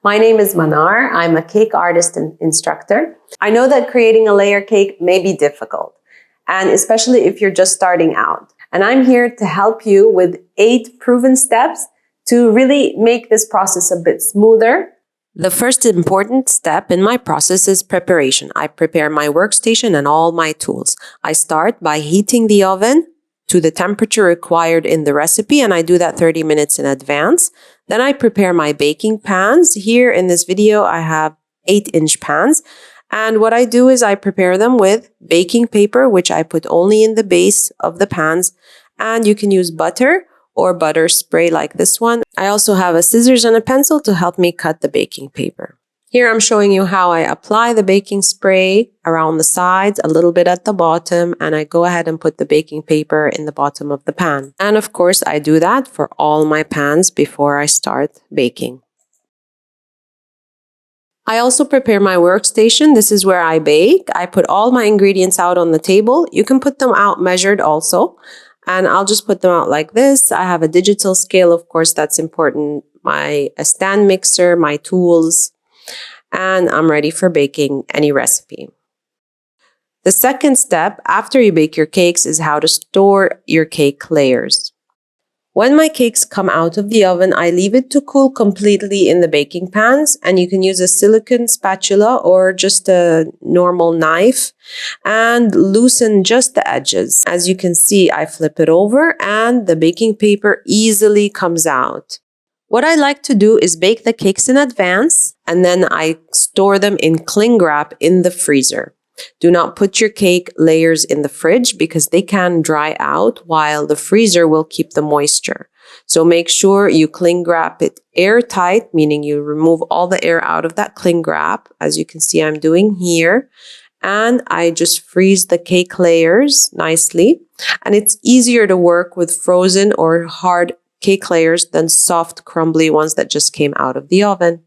My name is Manar. I'm a cake artist and instructor. I know that creating a layer cake may be difficult, and especially if you're just starting out. And I'm here to help you with 8 proven steps to really make this process a bit smoother. The first important step in my process is preparation. I prepare my workstation and all my tools. I start by heating the oven to the temperature required in the recipe, and I do that 30 minutes in advance. Then I prepare my baking pans. Here in this video, I have 8-inch pans. And what I do is I prepare them with baking paper, which I put only in the base of the pans. And you can use butter or butter spray like this one. I also have a scissors and a pencil to help me cut the baking paper. Here I'm showing you how I apply the baking spray around the sides, a little bit at the bottom, and I go ahead and put the baking paper in the bottom of the pan. And of course, I do that for all my pans before I start baking. I also prepare my workstation. This is where I bake. I put all my ingredients out on the table. You can put them out measured also. And I'll just put them out like this. I have a digital scale, of course, that's important. A stand mixer, my tools, and I'm ready for baking any recipe. The second step after you bake your cakes is how to store your cake layers. When my cakes come out of the oven, I leave it to cool completely in the baking pans, and you can use a silicone spatula or just a normal knife and loosen just the edges. As you can see, I flip it over and the baking paper easily comes out. What I like to do is bake the cakes in advance, and then I store them in cling wrap in the freezer. Do not put your cake layers in the fridge because they can dry out while the freezer will keep the moisture. So make sure you cling wrap it airtight, meaning you remove all the air out of that cling wrap, as you can see I'm doing here. And I just freeze the cake layers nicely. And it's easier to work with frozen or hard cake layers than soft, crumbly ones that just came out of the oven.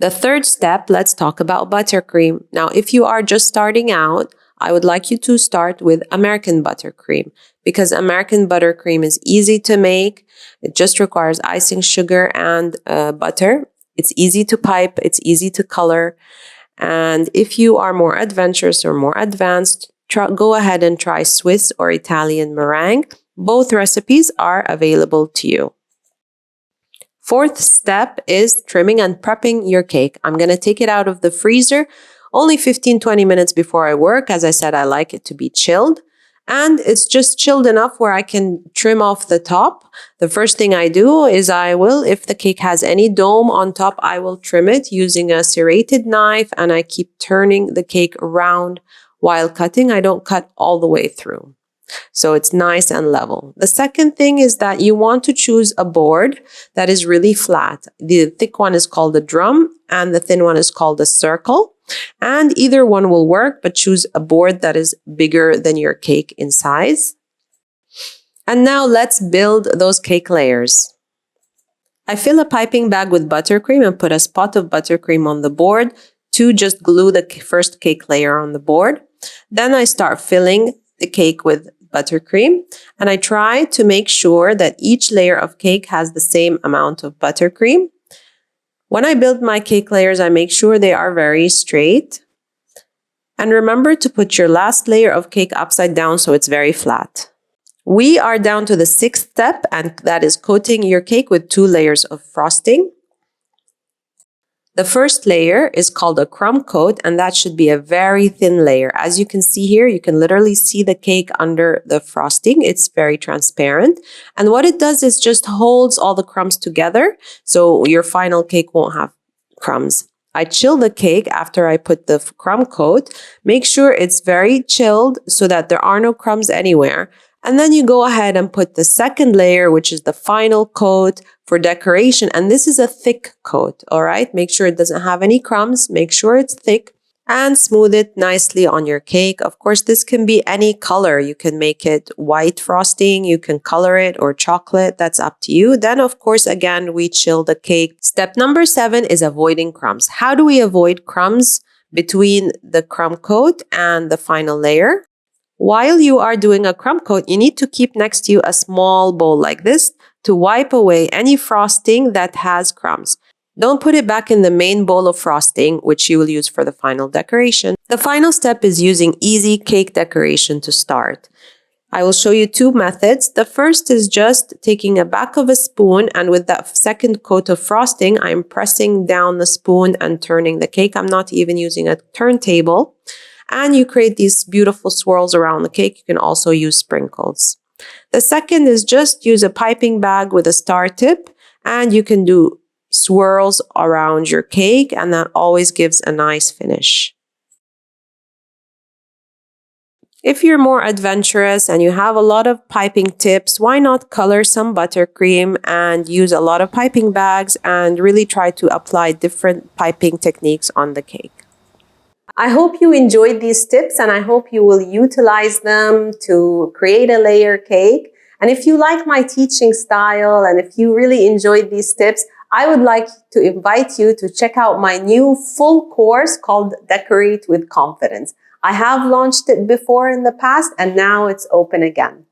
The third step, let's talk about buttercream. Now, if you are just starting out, I would like you to start with American buttercream because American buttercream is easy to make. It just requires icing sugar and butter. It's easy to pipe. It's easy to color. And if you are more adventurous or more advanced, go ahead and try Swiss or Italian meringue. Both recipes are available to you. Fourth step is trimming and prepping your cake. I'm going to take it out of the freezer only 15-20 minutes before I work. As I said, I like it to be chilled. And it's just chilled enough where I can trim off the top. The first thing I do is if the cake has any dome on top, I will trim it using a serrated knife, and I keep turning the cake around while cutting. I don't cut all the way through. So it's nice and level. The second thing is that you want to choose a board that is really flat. The thick one is called a drum and the thin one is called a circle. And either one will work, but choose a board that is bigger than your cake in size. And now let's build those cake layers. I fill a piping bag with buttercream and put a spot of buttercream on the board to just glue the first cake layer on the board. Then I start filling the cake with buttercream, and I try to make sure that each layer of cake has the same amount of buttercream. When I build my cake layers, I make sure they are very straight. And remember to put your last layer of cake upside down so it's very flat. We are down to the 6th step, and that is coating your cake with 2 layers of frosting. The first layer is called a crumb coat, and that should be a very thin layer. As you can see here, you can literally see the cake under the frosting. It's very transparent. And what it does is just holds all the crumbs together, so your final cake won't have crumbs. I chill the cake after I put the crumb coat. Make sure it's very chilled so that there are no crumbs anywhere. And then you go ahead and put the second layer, which is the final coat for decoration. And this is a thick coat, all right? Make sure it doesn't have any crumbs. Make sure it's thick and smooth it nicely on your cake. Of course, this can be any color. You can make it white frosting. You can color it or chocolate. That's up to you. Then, of course, again, we chill the cake. Step number 7 is avoiding crumbs. How do we avoid crumbs between the crumb coat and the final layer? While you are doing a crumb coat, you need to keep next to you a small bowl like this to wipe away any frosting that has crumbs. Don't put it back in the main bowl of frosting, which you will use for the final decoration. The final step is using easy cake decoration to start. I will show you two methods. The first is just taking a back of a spoon, and with that second coat of frosting, I'm pressing down the spoon and turning the cake. I'm not even using a turntable. And you create these beautiful swirls around the cake. You can also use sprinkles. The second is just use a piping bag with a star tip, and you can do swirls around your cake, and that always gives a nice finish. If you're more adventurous and you have a lot of piping tips, why not color some buttercream and use a lot of piping bags and really try to apply different piping techniques on the cake. I hope you enjoyed these tips, and I hope you will utilize them to create a layer cake. And if you like my teaching style and if you really enjoyed these tips, I would like to invite you to check out my new full course called Decorate with Confidence. I have launched it before in the past, and now it's open again.